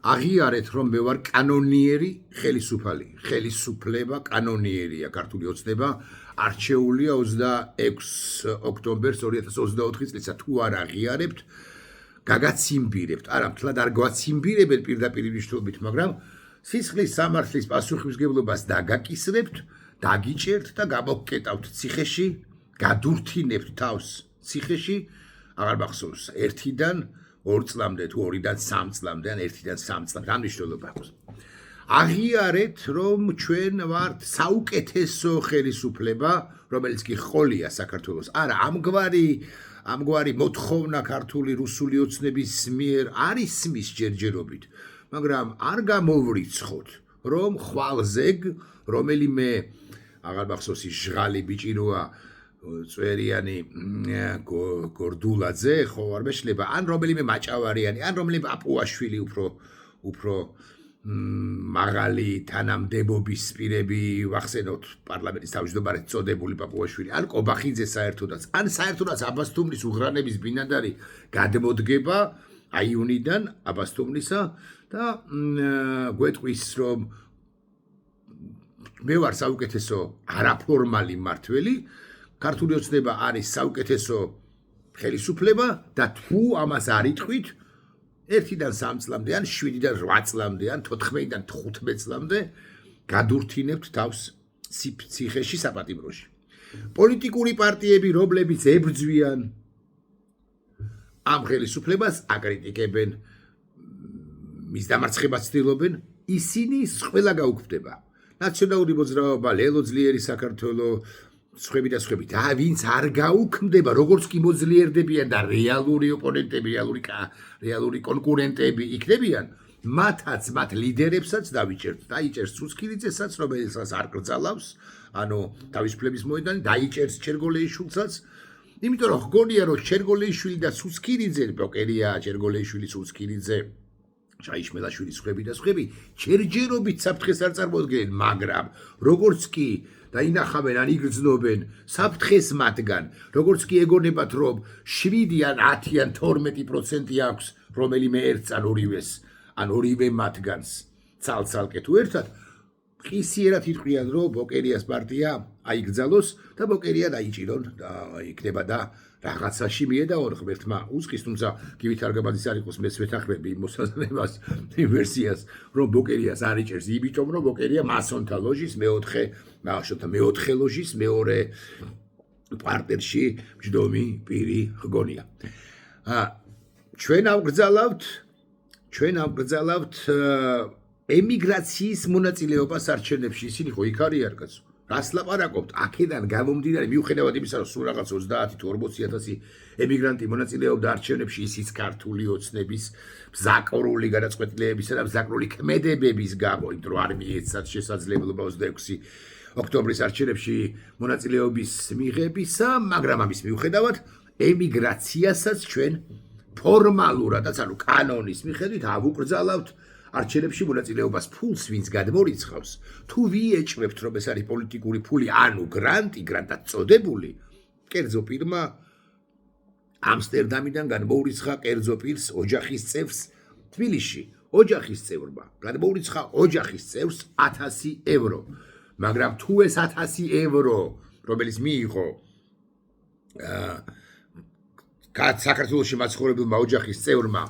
აღიარეთ, რომ მე ვარ კანონიერი ხელისუფალი. ხელისუფლება კანონიერია, ქართული ოცნება არჩეულია 26 ოქტომბერს 2024 წელს. თუ არ აღიარებთ, გაგაციმბირებთ. არა, მთლად არ გვაციმბირებენ პირდაპირ მნიშვნელობით, მაგრამ სისხლის სამართლის პასუხისმგებლობას დაგაკისრებთ, დაგიჭერთ და გამოგკეტავთ ციხეში, გადურთინებთ თავს ციხეში, აღარ მახსოვს 1-დან 2 წლამდე თუ 2-დან 3 წლამდე ან 1-დან 3 წლამდე რა მნიშვნელობა აქვს. აღიარეთ, რომ ჩვენ ვართ საუკეთესო ხელისუფლება, რომელიც კი ყოლია საქართველოს. არა, ამგვარი მოთხოვნა ქართული რუსული ოცნების მიერ არის მის ჯერჯერობით, მაგრამ არ გამოვრიცხოთ, რომ ხვალზეგ რომელიმე აღარ მახსოვს ის ჟღალი ბიჭი როა წვერიანი გორდულაძე ხო არ მეშლება ან რომელიმე მაჭავარიანი ან რომელიმე აპუაშვილი უფრო მაღალი თანამდებობის პირები ვახსენოთ პარლამენტის თავმჯდომარედ წოდებული პაპუაშვილი ან კობახიძე საერთოდაც ან საერთოდაც აბასთუმნის უღრანების ბინადარი გადმოდგება აიუნიდან აბასთუმნისა და გვეტყვის რომ მე ვარ საუკეთესო არაფორმალი მმართველი ქართული ოცნება არის საუკეთესო ხელისუფლება და თუ ამას არ იტყვით 1-დან 3 წლამდე ან 7-დან 8 წლამდე ან 14-დან 15 წლამდე გადურთინებთ თავს ციხეში საპატიმროში. პოლიტიკური პარტიები, რომლებიც ებრძვიან ამ ხელისუფლებას, აკრიტიკებენ, მის დამარცხებას ცდილობენ, ისინი ყველა გაუქმდება. ნაციონალური მოძრაობა, ლელო ძლიერი საქართველო, სხვები და სხვები და ვინც არ გაუქმდება, როგორც კი მოძლიერდებიან და რეალური ოპონენტები, რეალური კონკურენტები იქნებიან, მათ ლიდერებსაც დავიჭერთ. დაიჭერს ცუცქირიძესაც, რომელსაც არ კრძალავს, ანუ თავისუფლების მოედანი, დაიჭერს ჩერგოლეიშვილსაც, იმიტომ რომ გონია რომ ჩერგოლეიშვილი და ცუცქირიძე, ბოკერია, ჩერგოლეიშვილი, ცუცქირიძე, შაიშმელაშვილი, სხვები და სხვები, ჯერჯერობით საფრთხეს არ წარმოადგენენ, მაგრამ როგორც კი დაინახავენ ან იგრძნობენ საფრთხეს მათგან, როგორც კი ეგონებათ, რომ 7 ან 10 ან 12% აქვს რომელიმე ერთს ან ორივეს, ან ორივე მათგანს ცალ-ცალკე თუ ერთად, ყისიერად იტყვიან, რომ ბოკერიას პარტია აიგრძალოს და ბოკერია დაიჭირონ და იქნება და რაღაცაში მიედაონ ღმერთმა უწყის, თუმცა გივით არგაბაძის არ იყოს მეც ვეთანხმები იმ მოსაზრებას, იმ ვერსიას, რომ ბოკერიას არ იჭერს, იმიტომ რომ ბოკერია მასონთა ლოჟის მეოთხე ლოჟის მეორე პარტნერში მჯდომი პირი გონია. ჩვენ ავგრძალავთ ემიგრაციის მონაწილეობას არჩევნებში, ისინი ხო იქ არიან კაცო. რას ლაპარაკობთ? აქედან გამომდინარე, მიუხედავად იმისა, რომ სულ რაღაც 30 თუ 40,000 ემიგრანტი მონაწილეობდა არჩევნებში, ისიც ქართული ოცნების მზაკრული გადაწყვეტილებისა და მზაკრული ქმედებების გამო, იმიტომ რომ არ მიეცათ შესაძლებლობა 26 ოქტომბრის არჩევნებში მონაწილეობის მიღებისა, მაგრამ ამის მიუხედავად, ემიგრაციასაც ჩვენ ფორმალურადაც, ანუ კანონის მიხედვით ავუკრძალავთ არჩევნებში მონაწილეობას ფულს ვინც გადმორიცხავს, თუ ვიეჭვებთ, რომ ეს არის პოლიტიკური ფული, ანუ გრანტად წოდებული, კერძო პირმა ამსტერდამიდან გადმოურიცხა კერძო პირს ოჯახის წევრს თბილისში. ოჯახის წევრმა გადმოურიცხა ოჯახის წევრს 1000 ევრო. მაგრამ თუ ეს 1000 ევრო, რომელიც მიიღო საქართველოში მაცხოვრებელმა ოჯახის წევრმა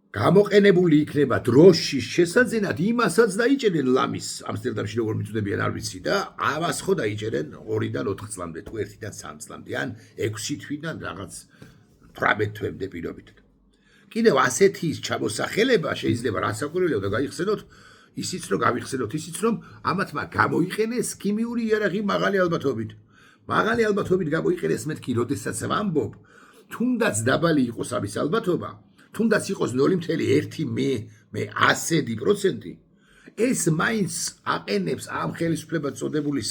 გამოყენებული იქნება დროშის შესაძენად, იმასაც დაიჭერენ ლამის ამსტერდამში როგორ მიწვდებიან არ ვიცი და ამას ხო დაიჭერენ 2-დან 4 წლამდე თუ 1-დან 3 წლამდე ან 6 თვიდან რაღაც 18 თვემდე პირობით. კიდევ ასეთი ჩამოსახელება შეიძლება რასაკვირველია და გაიხსენოთ ისიც რომ გავიხსენოთ ისიც რომ ამათმა გამოიყენეს ქიმიური იარაღი მაღალი ალბათობით. მაღალი ალბათობით გამოიყენეს მეთქი, როდესაც ვამბობ, თუნდაც დაბალი იყოს ამის ალბათობა, თუნდაც იყოს 0.1 მე 100%, ეს მაინც აყენებს ამ ხელისუფლებას წოდებულის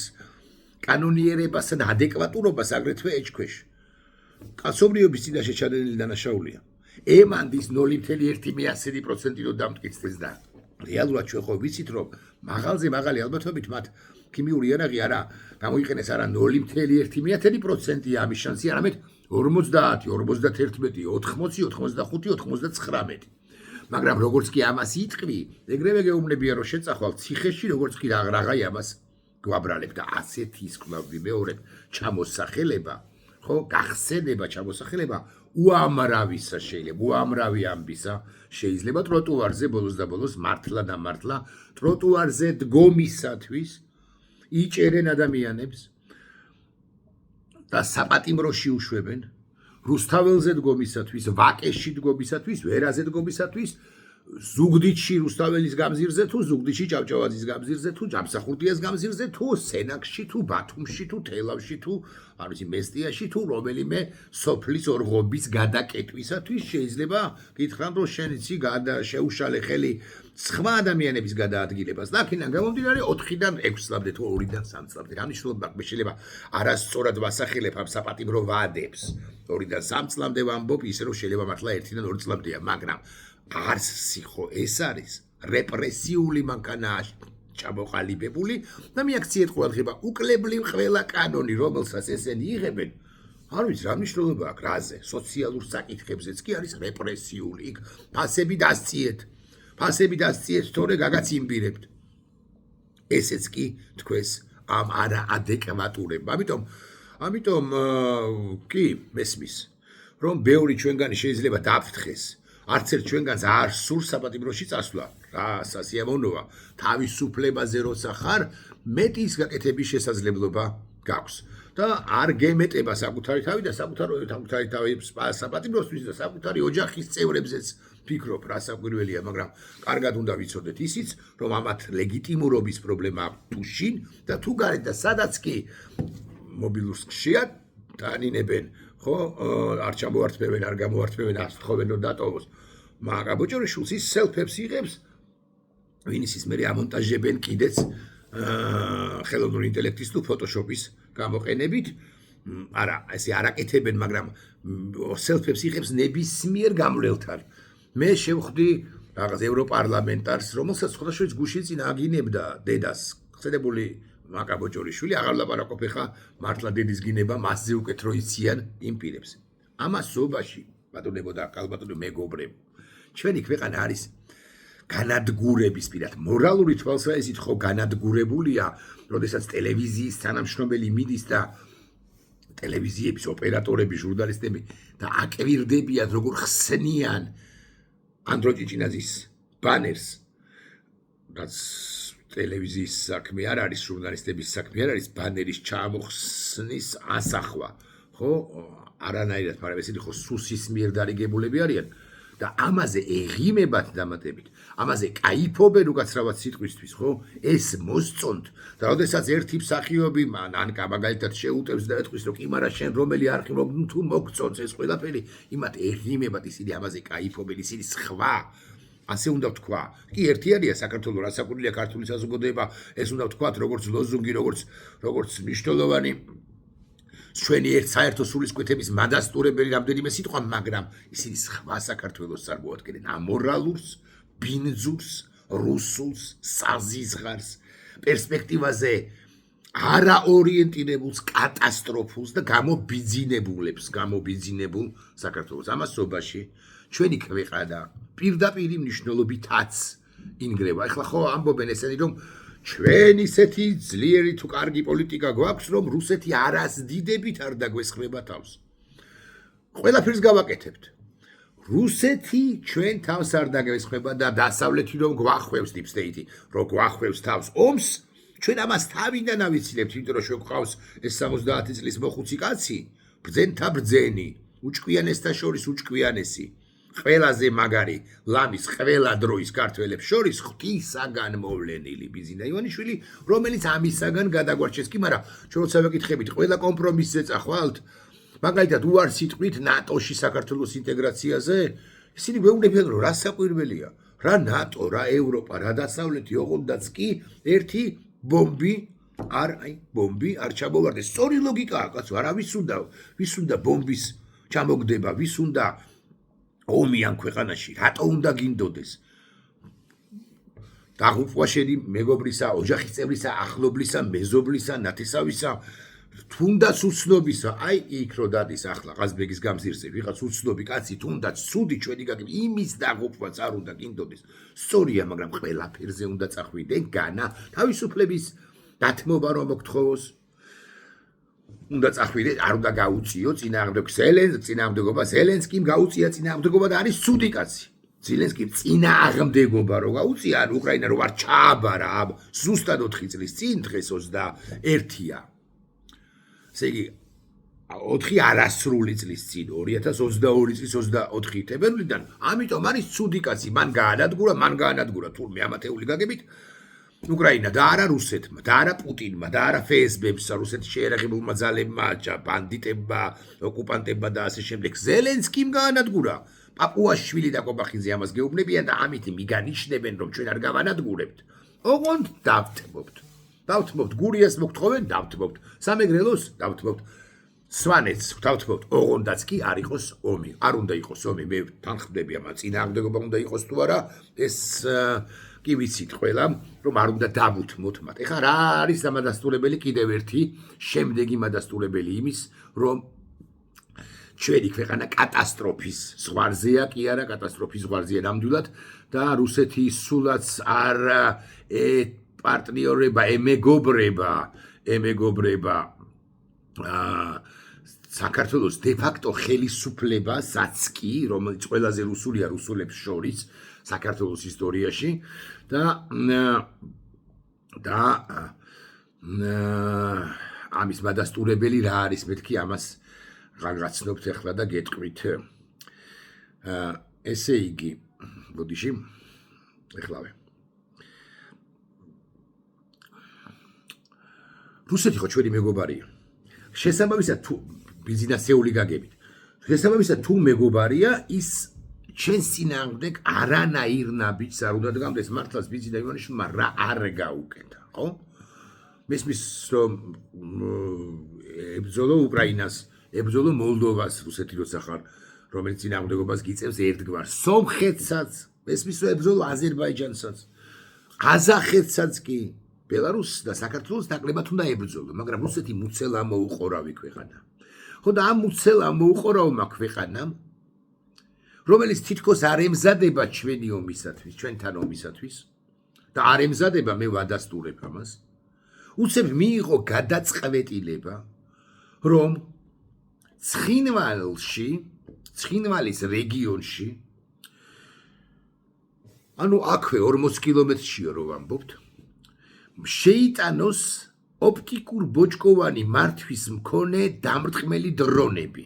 კანონიერებასა და ადეკვატურობას აგრეთვე ეჭქვეშ. კაცობრიობის წინაშე ჩადენილი დანაშაულია. ემანდის 0.1 მე 100% რომ დამტკიცდეს და რეალურად ჩვენ ხო ვიცით რომ მაღალზე მაღალი ალბათობით მათ ქიმიური იარაღი არა გამოიყენეს არა 0.1% ამის შანსი, არამედ 50, 51, 80, 85, 99. მაგრამ როგორც კი ამას იტყვი, ეგრევე გეუბნებია რომ შეწახვალ ციხეში, როგორც კი რაღაცა ამას გვაბრალებ და ასეთი ის კვლავი მეორედ ჩამოსახელება, ხო, გახსენება ჩამოსახელება უამრავისა შეიძლება, უამრავი ამბისა შეიძლება ტროტუარზე ბოლოს და ბოლოს მართლა და მართლა ტროტუარზე დგომისათვის იჭერენ ადამიანებს და საპატიმროში უშვებენ რუსთაველზე დგომისათვის, ვაკეში დგომისათვის, ვერაზე დგომისათვის, ზუგდიდში რუსთაველის გამზირზე თუ ზუგდიდში ჭავჭავაძის გამზირზე თუ ჯამსახურდიას გამზირზე თუ სენაკში თუ ბათუმში თუ თელავში თუ არ ვიცი მესტიაში თუ რომელიმე სოფლის ორღობის გადაკეთვისათვის შეიძლება გითხრან რომ შენ იცი შეუშალე ხელი სხვა ადამიანების გადაადგილებას და აქედან გამომდინარე 4-დან 6 წლამდე თუ 2-დან 3 წლამდე რა მნიშვნელობა აქვს შეიძლება არასწორად ვასახელებ ამ საპატიმრო ვადებს 2-დან 3 წლამდე ვამბობ ისე რომ შეიძლება მართლა 1-დან 2 წლამდეა მაგრამ არსი ხო ეს არის რეპრესიული მანქანაა ჩამოყალიბებული და მიაქციეთ ყურადღება უკლებლივ ყველა კანონი რომელსაც ესენი იღებენ არ ვიცი რა მნიშვნელობა აქვს რაზე სოციალურ საკითხებზეც კი არის რეპრესიული იქ ფასები დასციეთ თორე გაგაციმბირებთ ესეც კი თქვენს ამ არაადეკვატურება ამიტომ კი მესმის რომ ბევრი ჩვენგანი შეიძლება დაფრთხეს არც ერთ ჩვენგანს არ სურს საპატიმროში წასვლა. რა სასიამოვნოა. თავისუფლებაზე როცა ხარ, მეტი ის გაკეთების შესაძლებლობა გაქვს. და არ გემეტება საკუთარი თავი და საკუთარი თავი საპატიმროსთვის და საკუთარი ოჯახის წევრებზეც ფიქრობ, რა საკვირველია, მაგრამ კარგად უნდა ვიცოდეთ ისიც, რომ ამათ ლეგიტიმურობის პრობლემა აქვს თუ შინ და თუ გარეთ და სადაც კი მობილურს ხშირად დაანინებენ ხო არ ჩამოართმევენ არ გამოართმევენ არ თხოვენ რომ დატოვოს მაგრამ ბოჭორიშვილს ის სელფებს იღებს ვინის ის მე ამონტაჟებენ კიდეც ხელოვნური ინტელექტის თუ ფოტოშოპის გამოყენებით არა ესე არაკეთებენ მაგრამ სელფებს იღებს ნებისმიერ გამლელთან მე შევხვდი რაღაც ევროპარლამენტარს რომელსაც ხოდაშორის გუშინ წინ აგინებდა დედას ხსენებული მაკა ბოჭორიშვილი აღარ ლაპარაკობ ხა მართლა დედის გინება მასზე უკეთ რო იციან იმ პირებს ამას ზობაში ბატონებო და კალბატონო მეგობრებო ჩვენი ქვეყანა არის განადგურების პირად მორალური თვალსაზრისით ხო განადგურებულია როდესაც ტელევიზიის თანამშრომელი მიდის და ტელევიზიების ოპერატორები ჟურნალისტები და აკვირდებიან როგორ ხსნიან ანდროჭიჭინაძის ბანერს რაც ტელევიზიის საქმე არ არის ჟურნალისტების საქმე არ არის ბანერის ჩამოხსნის ასახვა ხო არანაირად მაგრამ ესენი ხო სუსის მიერ დარიგებულები არიან და ამაზე ეღიმებათ დამატებით ამაზე кайფობენ უკაცრავად სიტყვისთვის ხო ეს მოსწონთ და როდესაც ერთი მსახიობი ანკა მაგალითად შეუტევს და ეთქვის რომ კი მარა შენ რომელი არხი თუ მოგწონს ეს ყველაფერი იმათ ეღიმებათ ისინი ამაზე кайფობენ ისინი სხვა ასე უნდა ვთქვა. კი ერთი არია საქართველოს რასაკვირველია ქართული საზოგადოება ეს უნდა ვთქვათ როგორც ლოზუნგი როგორც მნიშვნელოვანი ჩვენი ერთ საერთო სულისკვეთების მადასტურებელი რამდენიმე სიტყვა მაგრამ ისინი სხვა საქართველოს წარმოადგენენ ამორალურს ბინძურს რუსულს საზიზღარს პერსპექტივაზე არაორიენტირებულს კატასტროფულს და გამობიძინებულ საქართველოს ამას სობაში ჩვენი ქვეყანა პირდაპირ მნიშვნელობითაც ინგრევა. ეხლა ხო ამბობენ ესენი რომ ჩვენ ისეთი ძლიერი თუ კარგი პოლიტიკა გვაქვს რომ რუსეთი არასდიდებით არ დაგვესხმება თავს. ყველაფერს გავაკეთებთ. რუსეთი ჩვენ თავს არ დაგვესხმება და დასავლეთი რომ გვახვევს deep state-ი, რომ გვახვევს თავს ომს, ჩვენ ამას თავიდან ავიცინებთ, იმიტომ რომ ჩვენ გვყავს ეს 70 წლის მოხუცი კაცი, ბრძენთა ბრძენი, უჭკვიანესთა შორის უჭკვიანესი. ყველაზე მაგარი ლამის ყველა დროის ქართველებს შორის ღვთისაგან მოვლენილი ბიზინა ივანიშვილი რომელიც ამისაგან გადაგვარჩეს კი მაგრამ ჩვენ როცა ვეკითხებით ყველა კომპრომისზე წახვალთ მაგალითად უარ სიტყვით ნატოში საქართველოს ინტეგრაციაზე ისინი გვეუბნებიან რომ რა საკვირველია რა ნატო რა ევროპა რა დასავლეთი ოღონდაც კი ერთი ბომბი არ ჩამოვარდეს სწორი ლოგიკაა კაცო არა ვის უნდა ბომბის ჩამოგდება ვის უნდა ომი ამ ქვეყანაში რატო უნდა გინდოდეს დაღუპვა შენი მეგობრისა ოჯახის წევრისა ახლობლისა მეზობლისა ნათესავისა თუნდაც უცნობისა, აი იქ რო დადის ახლა ყაზბეგის გამზირზე ვიღაც უცნობი კაცი, თუნდაც ცუდი ჩვენი გაგები იმის დაღუპვაც არ უნდა კიდოდეს. სწორია, მაგრამ ყველაფერზე უნდა წახვიდე განა თავისუფლების დათმობა რომ მოგთხოვოს. უნდა წახვიდე, არ უნდა გაუწიო წინააღმდეგობა ზელენსკიმ გაუწია წინააღმდეგობა და არის ცუდი კაცი. ზელენსკიმ წინააღმდეგობა რო გაუწია, ან უკრაინა რო არ ჩააბარა ზუსტად 4 წლის წინ დღეს 21-ია. ესე იგი 4 არასრული წლის წინ 2022 წლის 24 თებერვლიდან, ამიტომ არის ცუდი კაცი, მან გაანადგურა თურმე ამათეული გაგებით უკრაინა და არა რუსეთმა და არა პუტინმა და არა FSB-ს, რუსეთის შეერაღებულმა ძალებმა, ბანდიტებმა, ოკუპანტებმა და ასე შემდეგ. ზელენსკიმ გაანადგურა. პაპუაშვილი და კობახიძე ამას გეუბნებიან და ამით მიგანიშნებენ, რომ ჩვენ არ გავანადგურებთ. ოღონდ დავთმობთ, გურიას მოგთხოვენ, დავთმობთ, სამეგრელოს დავთმობთ, სვანეთს დავთმობთ, ოღონდაც კი არ იყოს ომი. არ უნდა იყოს ომი, მე თანხმდები ამ წინააღმდეგობა უნდა იყოს თუ არა, ეს კი ვიცით ყველა, რომ არ უნდა დავუთმოთ მათ. ეხლა რა არის დამადასტურებელი კიდევ ერთი შემდეგი მადასტურებელი იმის, რომ ჩვენი ქვეყანა კატასტროფის ზღვარზეა, კი არა, კატასტროფის ზღვარზეა ნამდვილად და რუსეთი სულაც არ პარტნიორება, ემეგობრება საქართველოს დე-ფაქტო ხელისუფლებასაც კი, რომელიც ყველაზე რუსულია რუსულებს შორის საქართველოს ისტორიაში და ამის მადასტურებელი რა არის, მეთქი ამას გაგაცნობთ ახლა და გეტყვით. ესე იგი, ბოდიში, ეხლავე. რუსეთი ხო ჩვენი მეგობარია. შესაბამისად თუ ბიზნესეული გაგებით. შესაბამისად თუ მეგობარია, ის ჩვენს წინააღმდეგ არანაირ ნაბიჯს არ უნდა დგამდეს, მართლაც ბიზნესი და ივანიშვილმა რა არ გაუკეთა, ხო? მესმის რომ ებრძოლო უკრაინას, ებრძოლო მოლდოვას, რუსეთი როცა ხარ, რომელიც წინააღმდეგობას გიწევს ერთგვარს. სომხეთსაც, მესმის რომ ებრძოლო აზერბაიჯანსაც, ყაზახეთსაც კი. ბელარუსს და საქართველოს ნაკლებად უნდა ებრძოლო, მაგრამ რუსეთი მუცელა მოუყორავი ქვეყანა. ხო და ამ მუცელა მოუყორავმა ქვეყანამ, რომელიც თითქოს არ ემზადება ჩვენი ომისათვის, ჩვენთან ომისათვის და არ ემზადება, მე ვადასტურებ ამას, უცებ მიიღო გადაწყვეტილება, რომ ცხინვალის რეგიონში, ანუ აქვე 40 კილომეტრშია რო ვამბობთ, შეიტანოს ოპტიკურ ბოჭკოვანი მართვის მქონე დამრტყმელი დრონები.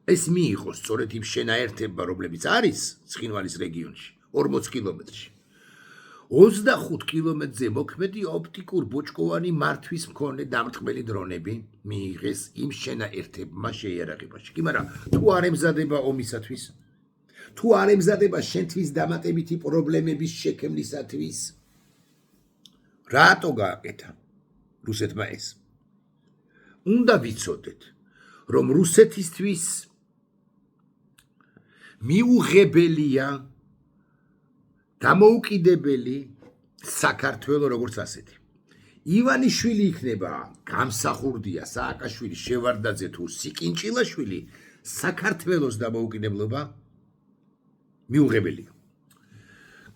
ეს მიიღო სწორედ იმ შენაერთებმა, რომლებიც არის ცხინვალის რეგიონში, 40 კილომეტრში. 25 კილომეტრზე მოქმედი ოპტიკურ ბოჭკოვანი მართვის მქონე დამრტყმელი დრონები მიიღეს იმ შენაერთებმა შეიარაღებაში. კი, მაგრამ თუ არ ემზადება ომისათვის, თუ არ ემზადება შენთვის დამატებითი პრობლემების შექმნისათვის, რატო გააკეთა რუსეთმა ეს? უნდა ვიცოდეთ, რომ რუსეთისთვის მიუღებელია დამოუკიდებელი საქართველო როგორც ასეთი. ივანიშვილი იქნება გამსახურდია, სააკაშვილი, შევარდაძე თუ სიკინჭილაშვილი, საქართველოს დამოუკიდებლობა მიუღებელია.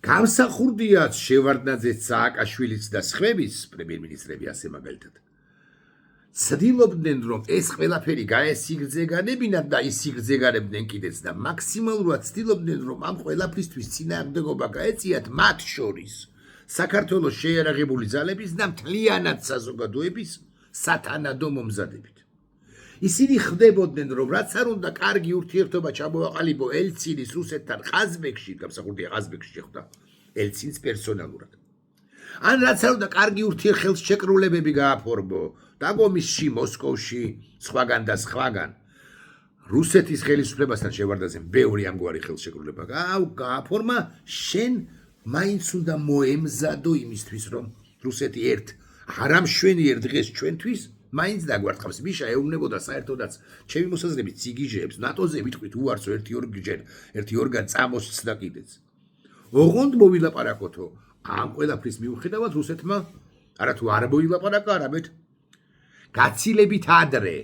გამსახურდიაც, შევარდნაძეც, სააკაშვილიც და სხვების პრემიერ-მინისტრები ასე მაგალითად ცდილობდნენ, რომ ეს ყველაფერი გაესიგრძეგანებინათ და ისიგრძეგანებდნენ კიდეც და მაქსიმალურად ცდილობდნენ, რომ ამ ყველაფრისთვის წინააღმდეგობა გაეწიათ მათ შორის საქართველოს შეიარაღებული ძალების და მთლიანად საზოგადოების სათანადო მომზადებით. ისინი ხვდებოდნენ, რომ რაც არ უნდა კარგი ურთიერთობა ჩამოაყალიბო ელცინის რუსეთთან ყაზბეგში, გამსახურდია ყაზბეგში ხვდა ელცინს პერსონალურად. ან რაც არ უნდა კარგი ურთიერთშეკრულებები გააფორმო დაგომისში, მოსკოვში, სხვაგან და სხვაგან. რუსეთის ხელისუფლებასთან შევარდაძემ ბევრი ამგვარი ხელშეკრულება გააფორმა, შენ მაინც უნდა მოემზადო იმისთვის, რომ რუსეთი არამშვენიერ დღეს ჩვენთვის მაინც დაგვარტყავს. მიშა ეუბნებოდა საერთოდაც ჩემი მოსაზრებით ციგიჟეებს ნატოზე ვიტყვით უარსო ერთი ორგან წამოსცდა კიდეც. ოღონდ მოვილაპარაკოთო ამ ყველაფრის მიუხედავად რუსეთმა არათუ არ მოილაპარაკა, არამედ გაცილებით ადრე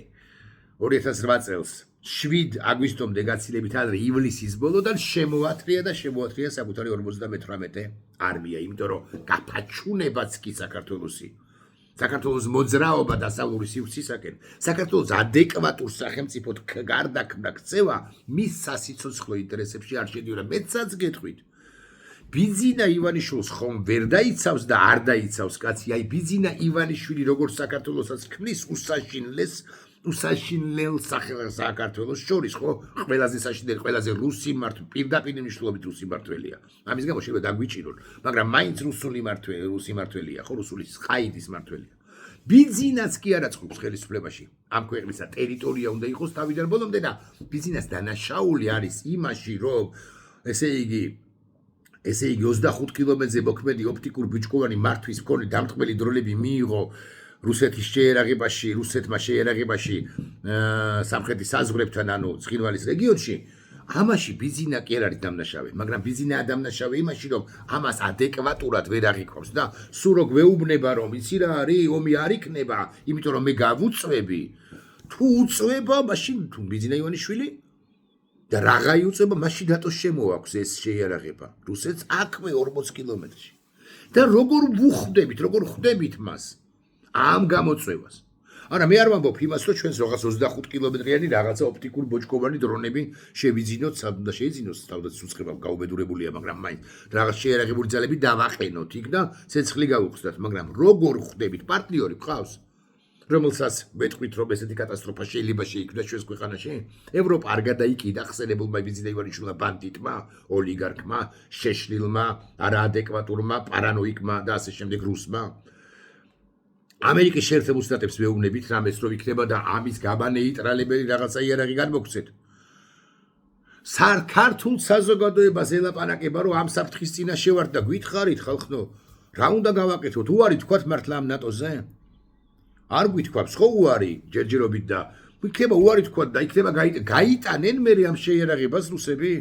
2008 წელს 7 აგვისტომდე გაცილებით ადრე ივლისის ბოლოდან შემოათრია საკუთარი 58 არმია, იმიტომ რომ გაფაჩუნებაც კი საქართველოს მოძრაობა დასავლური სივრცისაკენ, საქართველოს ადეკვატურ სახელმწიფოდ გარდაქმნა ქცევა მის სასიცოცხლო ინტერესებში არ შედიოდა. მეცაც გეტყვით. ბიძინა ივანიშვილს ხომ ვერ დაიცავს და არ დაიცავს კაცი, აი ბიძინა ივანიშვილი როგორც საქართველოსაც ქმნის უსაშინლელ საქართველოს შორის, ხო? ყველაზე საშინელი, ყველაზე რუსი პირდაპირ მნიშვნელობით რუსი მმართველია. ამის გამო შეიძლება დაგვიჭირონ, მაგრამ მაინც რუსი მმართველია, ხო, რუსული ყაიდის მმართველია. ბიძინაც კი არ აწყობს ხელისუფლებაში. ამ ქვეყნისა ტერიტორია უნდა იყოს თავიდან ბოლომდე და ბიძინას დანაშაული არის იმაში, რომ ესე იგი 25 კილომეტრზე მოქმედი ოპტიკურ ბიჭკოვანი მართვის მქონე დამტყმელი დრონები მიიღო რუსეთმა შეერაღებაში სამხრეთის საზღვრებთან, ანუ ცხინვალის რეგიონში. ამაში ბიძინა კი არ არის დამნაშავე, მაგრამ ბიძინა დამნაშავე იმაში, რომ ამას ადეკვატურად ვერ აღიქვამს და სულ რო გვეუბნება, რომ იცი რა არის, ომი არ იქნება, იმიტომ რომ მე გავუწვევი. თუ უწვება, მაშინ თუ ბიძინა ივანიშვილი და რაღა იუწება, მაშინ რატო შემოაქვს ეს შეიარაღება? რუსეთს აქვე 40 კილომეტრში. და როგორ ხვდებით მას? ამ გამოწვევას. არა, მე არ ვამბობ იმას, რომ ჩვენს რაღაც 25 კილომეტრიანი რაღაცა ოპტიკურ ბოჭკოვანი დრონები შევიძინოთ, და შეიძინოთ თავდაც უცხება გაუბედურებულია, მაგრამ მაინც რაღაც შეიარაღებული ძალები დავაყენოთ იქ და ცეცხლი გავუხსნათ, მაგრამ როგორ ხვდებით? პარტნიორი გყავს, რომელსაც ვეთქვით, რომ ესეთი კატასტროფა შეიძლება შეიქმნას ჩვენს ქვეყანაში? ევროპა არ გადაიკიდა ხსენებულმა ბიძინა ივანიშვილმა ბანდიტმა, ოლიგარქმა, შეშლილმა, არაადეკვატურმა, პარანოიკმა და ასე შემდეგ რუსმა? ამერიკის შეერთებულ შტატებს ვეუბნებით რამეს რომ იქნება და ამის გაბანეიტრალებელი რაღაცა იარაღი განმოგცეთ. ქართულ საზოგადოებას ელაპარაკება, რომ ამ საფრთხის წინაშე ვართ და გითხარით ხალხო, რა უნდა გავაკეთოთ? უარი თქვათ მართლა ამ ნატოზე? არ გითქვამს ხო უარი ჯერჯერობით და იქნება უარი თქვათ და იქნება გაიტანენ მე ამ შეიარაღებას რუსები?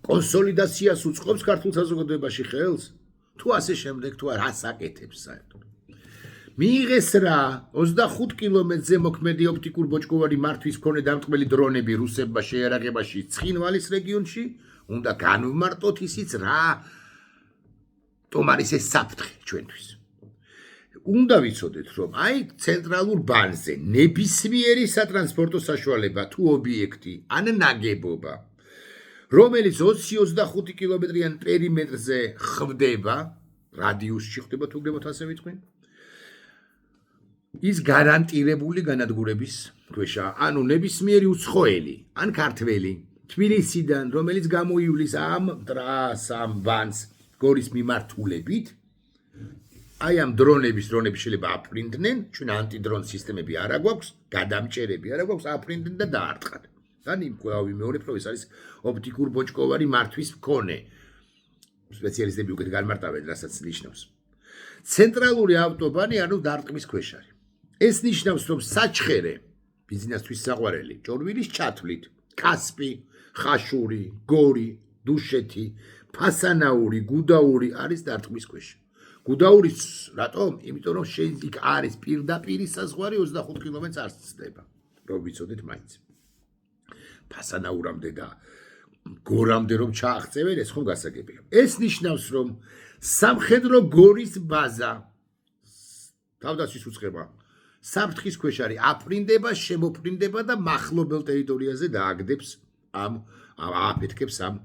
კონსოლიდაციას უწყობს ქართულ საზოგადოებაში ხელს? თუ ასე შემდეგ, თუ რას აკეთებს საერთოდ? მიიღეს რა 25 კილომეტრზე მოქმედი ოპტიკურ ბოჭკოვანი მართვის მქონე დამტყმელი დრონები რუსებმა შეიარაღებაში ცხინვალის რეგიონში, უნდა განვმარტოთ ისიც რა ტომარის ეს საფრთხე ჩვენთვის. უნდა ვიცოდეთ, რომ აი ცენტრალურ ბანზე ნებისმიერი სატრანსპორტო საშუალება თუ ობიექტი ან ნაგებობა, რომელიც 20-25 კილომეტრიან პერიმეტრზე ხვდება, რადიუსში ხვდება თუ გდებოთ ასე ვიტყვი, ის გარანტირებული განადგურების ქვეშა, ანუ ნებისმიერი უცხოელი, ან ქართველი, თბილისიდან, რომელიც გამოივლის ამ ტრას, ამ ბანს გორის მიმართულებით, აი ამ დრონები შეიძლება აფრინდნენ, ჩვენ ანტიდრონ სისტემები არ აგვაქვს, გადამჭერები არ აგვაქვს, აფრინდნენ და დაარტყათ. და ვიმეორებ, რომ ეს არის ოპტიკურ ბოჭკოვანი მართვის მქონე. სპეციალისტები უკეთ განმარტავენ, რასაც ნიშნავს. ცენტრალური ავტობანი, ანუ დარტყმის ქვეშ არის. ეს ნიშნავს, რომ საჩხერე, ბიზნესთვის საყვარელი, ჭორვილის ჩათვლით, კასპი, ხაშური, გორი, დუშეთი, ფასანაური, გუდაური არის დარტყმის ქვეშ. გუდაურის რატომ? იმიტომ რომ იქ არის პირდაპირ საზღვარი 25 კილომეტრს არ ცდება. რომ ვიცოდეთ მაინც. ფასანაურამდე და გორამდე რომ ჩააღწევენ, ეს ხომ გასაგებია. ეს ნიშნავს, რომ სამხედრო გორის ბაზა თავდაცვის უწყება საფრთხის ქვეშ არის, აფრინდება, შემოფრინდება და მახლობელ ტერიტორიაზე დააგდებს ააფეთქებს ამ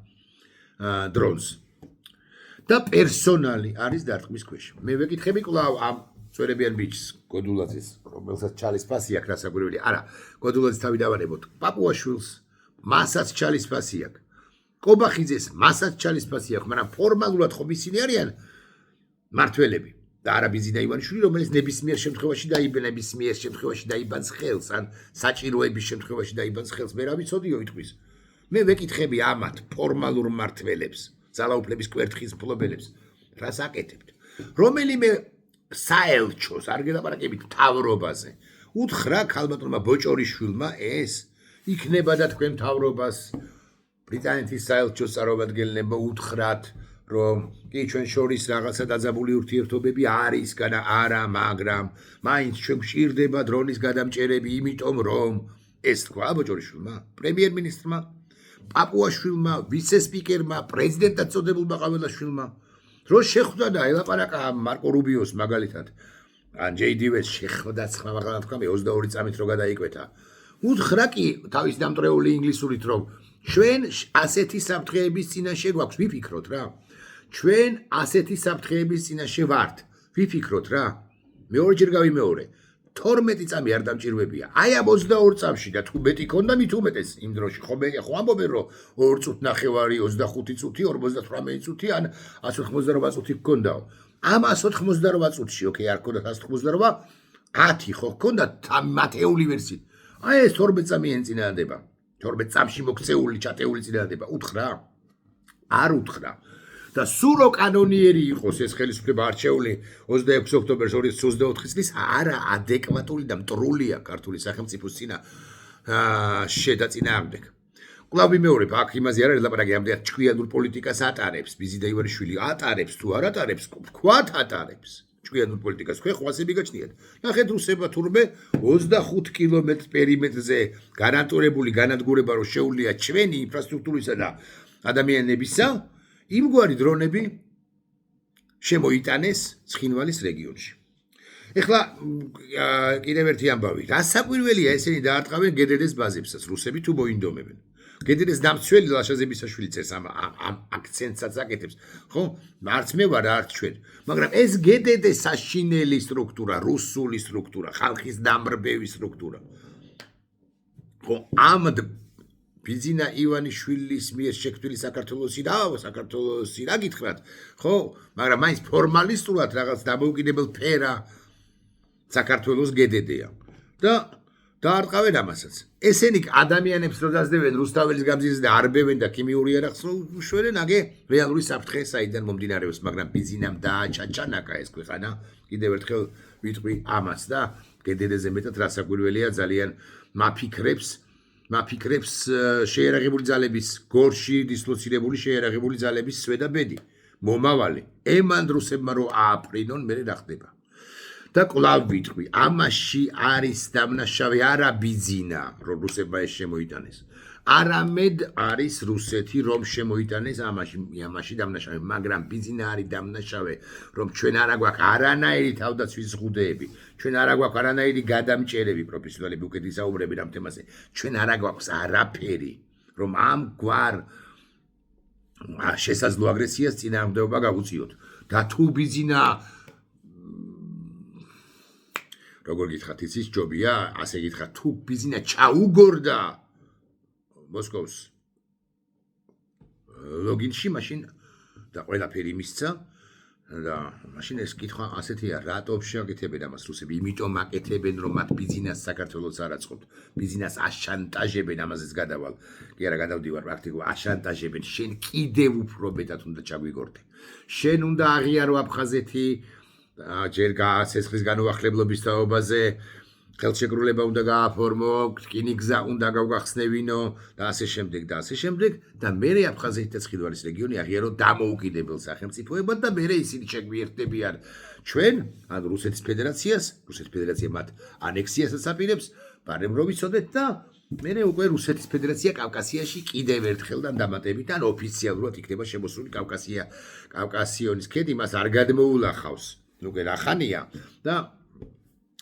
დრონს. და პერსონალი არის დარტყმის ქვეშ. მე ვეკითხები კვლავ ამ წვერებიან ბიჭს, გოდულაძეს, რომელსაც ჩალის ფასი აქვს, რასაკვირველია. არა, გოდულაძის თავი დავანებოთ. პაპუაშვილს მასაც ჩალის ფასი აქვს. კობახიძეს მასაც ჩალის ფასი აქვს, მაგრამ ფორმალურად ხომ ისინი არიან მართველები. და არა ბიძინა ივანიშვილი, რომელიც ნებისმიერ შემთხვევაში დაიბანს ხელს, ან საჭიროების შემთხვევაში დაიბანს ხელს. მე რა ვიცოდიო იტყვის. მე ვეკითხები ამათ ფორმალურ მმართველებს, ძალაუფლების კვერთხის მფლობელებს, რას აკეთებთ? რომელიმე საელჩოს, არ გელაპარაკებით მთავრობაზე, უთხრა ქალბატონმა ბოჭორიშვილმა ეს იქნება და თქვენ მთავრობას ბრიტანეთის საელჩოს წარმომადგენლებმა უთხრათ რომ კი ჩვენ შორის რაღაცა დაძაბული ურთიერთობები არის განა არა, მაგრამ მაინც ჩვენ გვჭირდება დრონის გადამჭერები, იმიტომ რომ ეს თქვა ბოჭორიშვილმა, პრემიერ-მინისტრმა, პაპუაშვილმა, ვიცე-სპიკერმა, პრეზიდენტად წოდებულმა ყაველაშვილმა, რო შეხვდა და ელაპარაკა მარკო რუბიოს მაგალითად, ან ჯეი-დი ვენს შეხვდა ცხმა, მაგრამ თქვა მე 22 წამით რო გადაიკვეთა. უთხრა კი თავის დამტრეული ინგლისურით რომ ჩვენ ასეთი საფრთხეების წინაშე გვაქვს, ვიფიქროთ რა. ჩვენ ასეთი საფრთხეების წინაშე ვართ. ვიფიქროთ რა. მეორეჯერ გავიმეორე. 12 წამი არ დამჭირვებია. აი ამ 22 წამში და თუ მეტი ქონდა მით უმეტეს იმ დროში. ხო ამბობენ რომ 2 წუთი ნახევარი, 25 წუთი, 58 წუთი ან 188 წუთი გქონდაო. ამ 188 წუთში, ოკეი, არ გქონდა 188, 10 ხო გქონდა მათეული ვერსი. აი ეს 12 წამი ენწინააღმდება. 12 წამში მოქცეული, ჩატეული წინააღმდება. უთხრა? არ უთხრა. და სურო კანონიერი იყოს ეს ხელისუფლება არჩეული 26 ოქტომბერს 2024 წლის არა ადეკვატური და მტრულია ქართული სახელმწიფოს წინა შედაწინააღმდეგ. კვლავ ვიმეორებ, აქ იმაზე არ არის ლაპარაკი, ამდენ ჭკვიანურ პოლიტიკას ატარებს, ბიზი და ივანიშვილი ატარებს თუ არ ატარებს, ვქვათ ატარებს. ჭკვიანურ პოლიტიკას ხე ხვასე მიგაჩნიათ. ნახეთ რუსებმა თურმე 25 კილომეტრ პერიმეტრზე გარანტირებული განადგურება რო შეუძლია ჩვენი ინფრასტრუქტურისა და ადამიანებისა იმგვარი დრონები შემოიტანეს ცხინვალის რეგიონში. ეხლა კიდევ ერთი ამბავი. რასაკვირველია ესენი დაარტყავენ გედედეს ბაზებსაც, რუსები თუ მოინდომებენ. გედედეს დამცველი ლაშაზებისაშვილი წერს ამ აქცენტსაც აკეთებს. ხო? არც მე ვარ, არც ჩვენ. მაგრამ ეს გედედე საშინელი სტრუქტურა, რუსული სტრუქტურა, ხალხის დამრბევის სტრუქტურა. ხო, ამ ბიზინა ივანიშვილის მიერ შექმნილი საქართველოსი რა გითხრათ, ხო? მაგრამ მაინც ფორმალისტურად რაღაც დამოუკიდებელ ფერა საქართველოს გედედეა. და დაარტყავენ ამასაც. ესენი ადამიანებს რო დაძდევენ რუსთაველის გამზირზე და არბევენ და ქიმიური არახს რო უშვერენ, აგე რეალური საფრთხე საიდან მომდინარეობს, მაგრამ ბიზინამ დააჩაჩანაკა ეს ქვეყანა. კიდევ ერთხელ ვიტყვი ამას და გედედეზე მეტად რასაკვირველია ძალიან მაფიქრებს შეერაღებული ძალების გორში დისლოცირებული შეერაღებული ძალების სვედაბედი მომავალი ემან რუსებმა რო ააფრინონ მე რა ხდება და კვლავ ვიტყვი ამაში არის დამნაშავე არა ბიზინა რომ რუსებმა ეს შემოიტანეს არამედ არის რუსეთი რომ შემოიტანეს ამაში დამნაშავე მაგრამ ბიზინა არის დამნაშავე რომ ჩვენ არა გვაქვს არანაირი თავდაცვის ზღუდეები ჩვენ არა გვაქვს არანაირი გადამჭერები პროფესიონალები უკეთ ისაუბრებენ ამ თემაზე ჩვენ არა გვაქვს არაფერი რომ ამ გვარ შესაძლო აგრესიას წინააღმდეგობა გავუწიოთ და თუ ბიზინა როგორ გითხრათ იცის ჯობია ასე გითხრათ თუ ბიზინა ჩაუგორდა მოსკოვს ლოგინში მაშინ და ყველაფერი მისცა და მაშინ ეს კითხვა ასეთია რატომ შეაკეთებენ ამას რუსები იმიტომ აკეთებენ რომ მათ ბიზნეს საქართველოს არ აწყობთ ბიზნეს აშანტაჟებენ ამაზეც გადავალ კი არა გადავდივარ პრაქტიკულად აშანტაჟებენ შენ კიდევ უფრო მეტად უნდა ჩაგვიგორდე შენ უნდა აღიარო აფხაზეთი ჯერ გასესხლის განუახლებლობის თაობაზე ხელშეკრულება უნდა გააფორმო, რკინიგზა უნდა გავგახსნევინო და ასე შემდეგ და მერე აფხაზეთი და ცხინვალის რეგიონი აღიარო დამოუკიდებელ სახელმწიფოებად და მერე ისინი შეგვიერთდებიან ჩვენ ან რუსეთის ფედერაცია მათ ანექსიასაც აპირებს, მაგრამ რომ ვიცოდეთ და მერე უკვე რუსეთის ფედერაცია კავკასიაში კიდევ ერთხელ და დამატებით ან ოფიციალურად იქნება შემოსული კავკასიონის ქედი მას არ გადმოულახავს. უკვე რახანია და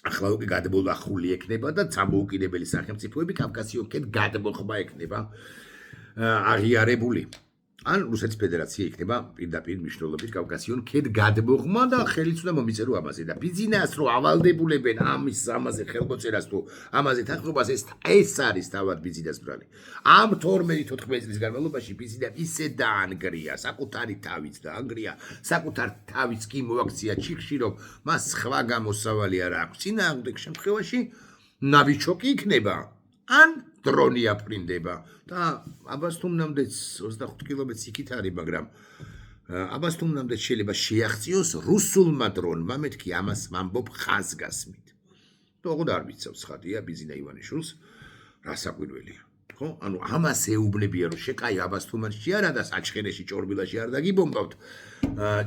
ახლა უკვე გადმოლახული ექნება და დამოუკიდებელი სახელმწიფოები კავკასიონ ქედ გადმოხმა ექნება აღიარებული. ან რუსეთის ფედერაცია იქნება პირდაპირ მნიშვნელობით კავკასიონ ქედ გადმოხმა და ხელიც უნდა მომიწერო ამაზე და ბიზნეს რო ავალდებულებენ ამაზე ხელმოწერას თუ ამაზე თანხმობას ეს არის თავად ბიზნეს ბრალი. ამ 12-14 წლის განმავლობაში ბიზნესი ისე დაანგრია საკუთარი თავით და ანგრია საკუთარ თავის კი მოაქცია ჩიხში რომ მას სხვა გამოსავალი არ აქვს. წინააღმდეგ შემთხვევაში ნავიჩოკი იქნება ან დრონი აფრინდება და აბასთუმნამდეც 25 კილომეტრს იქით არის, მაგრამ აბასთუმნამდეც შეიძლება შეაღწიოს რუსულმა დრონმა, მეთქი ამას ვამბობ ხაზგასმით. თქო არ ვიცავს ხადია ბიზინა ივანიშვილს რასაკვირველია. ხო ხო? ანუ ამას ეუბნებიან, რომ შეკაი აბასთუმანში არა და საჩხერეში ჭორბილაში არ დაგიბომბავთ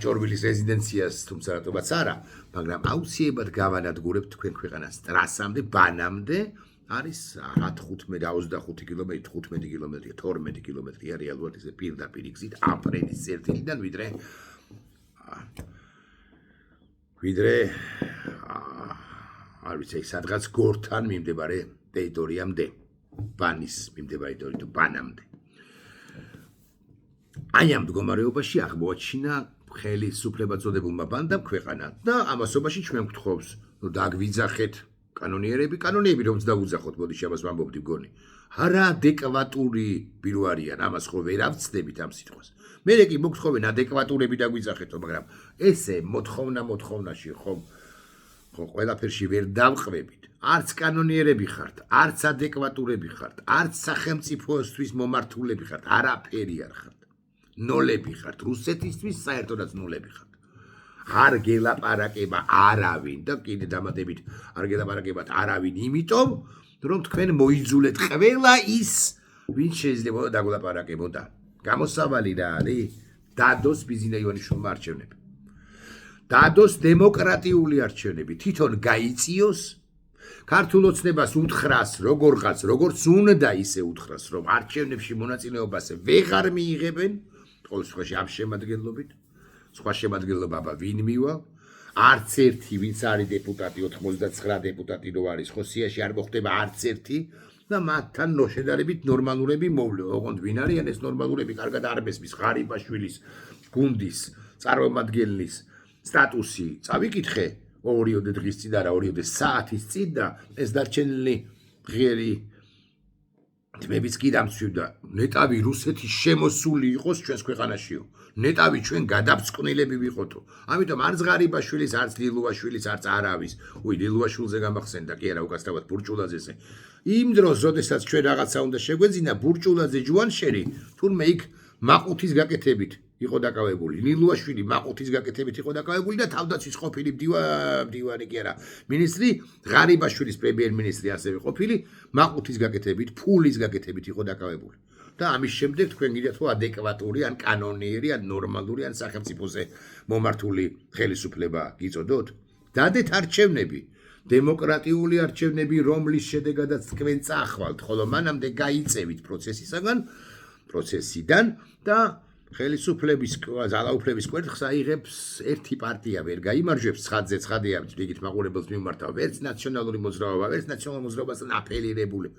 ჭორბილის რეზიდენციას, თუმცა რატომაც არა, მაგრამ აუცილებლად გავანადგურებთ თქვენ ქვეყანას ტრასამდე, ბანამდე არის 15 კილომეტრი, 15 კილომეტრია, 12 კილომეტრია რეალურად ისე პირდაპირ გზით აპრელის წერტილიდან ვიდრე არ ვიცი, სადღაც გორთან მიმდებარე ტერიტორიამდე, ბანის მიმდებარე ტერიტორიიდან ბანამდე. აი ამ მდგომარეობაში აღმოაჩინა ხელისუფლება წოდებულმა ბანდამ ქვეყანა და ამასობაში ჩვენ გვთხოვს, რომ დაგვიძახეთ კანონიერები, რომც დავუძახოთ, მოდიში ამას ვამბობდი მგონი. არაადეკვატური ბირო არიან, ამას ხო ვერ ავცდებით ამ სიტყვას. მერე კი მოგთხოვენ ადეკვატურები დაგვიძახეთო, მაგრამ ესე მოთხოვნაში ხომ ყველაფერში ვერ დავყვებით. არც კანონიერები ხართ, არც ადეკვატურები ხართ, არც სახელმწიფოსთვის მომართულები ხართ, არაფერი არ ხართ. ნოლები ხართ, რუსეთისთვის საერთოდაც ნოლები ხართ. არ გელაპარაკება არავინ და კიდე დამატებით არ გელაპარაკებათ არავინ, იმიტომ რომ თქვენ მოიძულეთ ყველა ის, ვინც შეიძლება დაგულაპარაკებოდა. გამოსავალი რა არის? დადოს ბიზინა ივანიშვილმა არჩევნები. დადოს დემოკრატიული არჩევნები, თვითონ გაიწიოს ქართულ ოცნებას უთხრას, როგორც უნდა ისე უთხრას, რომ არჩევნებში მონაწილეობას ვეღარ მიიღებენ, ყოველ შემთხვევაში ამ შემადგენლობით, სხვა შემადგენლობა აბა ვინ მივალ, არც ერთი ვინც არის დეპუტატი, 99 დეპუტატი რო არის, ხო სიაში არ მოხდება არც ერთი და მათთან შედარებით ნორმალურები მოვლე. ოღონდ ვინ არიან ეს ნორმალურები? კარგად არ მესმის ღარიბაშვილის გუნდის წარმომადგენლის სტატუსი წავიკითხე 2 დღის წინ და 2 საათის წინ და ეს დარჩენილი ღიერი თმებიც კი დამცვიდა. ნეტავი რუსეთის შემოსული იყოს ჩვენს ქვეყანაშიო. ნეტავი ჩვენ გადაბწყნილები ვიყოთო. ამიტომ არც ღარიბაშვილის, არც ლილუაშვილის, არც არავის. ლილუაშვილზე გამახსენდა, კი არა, უკაცრავად ბურჭულაძეზე. იმ დროს, როდესაც ჩვენ რაღაცა უნდა შეგვეძინა, ბურჭულაძე ჯუანშერი თურმე იქ მაყუთის გაკეთებით იყო დაკავებული. ლილუაშვილი მაყუთის გაკეთებით იყო დაკავებული და თავდაცვის ყოფილი მდივანი კი არა, მინისტრი, ღარიბაშვილის პრემიერ-მინისტრი ასევე ყოფილი, მაყუთის გაკეთებით, ფულის გაკეთებით იყო დაკავებული. და ამის შემდეგ თქვენ გიდათ რომ ადეკვატური, ან კანონიერი, ან ნორმალური, ან სახელმწიფოზე მომართული ხელისუფლება გიწოდოთ? დადეთ არჩევნები, დემოკრატიული არჩევნები, რომლის შედეგადაც თქვენ წახვალთ, ხოლო მანამდე გაიწევით პროცესიდან და ხელისუფლების ძალაუფლების კვერთხს აიღებს ერთი პარტია, ვერ გაიმარჯვებს ცხადია, რიგით მაყურებელს მიმართავ, ვერც ნაციონალური მოძრაობა, ვერც ნაციონალურ მოძრაობასთან აფილირებული,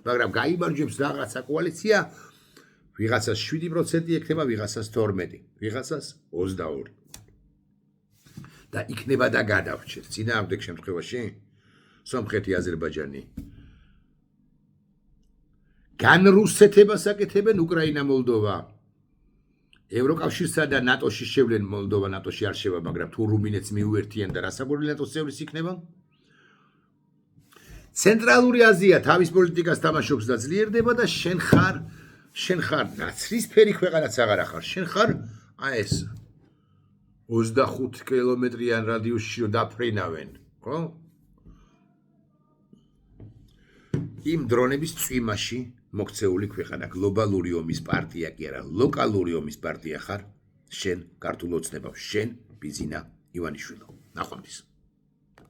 მაგრამ გაიმარჯვებს რაღაცა კოალიცია, ვიღაცას 7% ექნება, ვიღაცას 12, ვიღაცას 22. და იქნება და გადავრჩეთ. წინააღმდეგ შემთხვევაში სომხეთი, აზერბაიჯანი განრუსეთებას აკეთებენ, უკრაინა, მოლდოვა ევროკავშირსა და ნატოში შევლენ. მოლდოვა ნატოში არ შევა, მაგრამ თუ რუმინეთს მიუერთიან და რასაკვირველი ნატოს წევრის იქნება. ცენტრალური აზია თავის პოლიტიკას თამაშობს და ძლიერდება და შენ ხარ ნაცრისფერი ქვეყანაც აღარ ახარ. შენ ხარ ეს 25 კილომეტრიან რადიუსში რომ დაფრინავენ, ხო? იმ დრონების წვიმაში მოქცეული ქვეყანა, გლობალური ომის პარტია კი არა, ლოკალური ომის პარტია ხარ, შენ ქართულ ოცნებაში, შენ ბიზინა ივანიშვილო. ნახვამდის.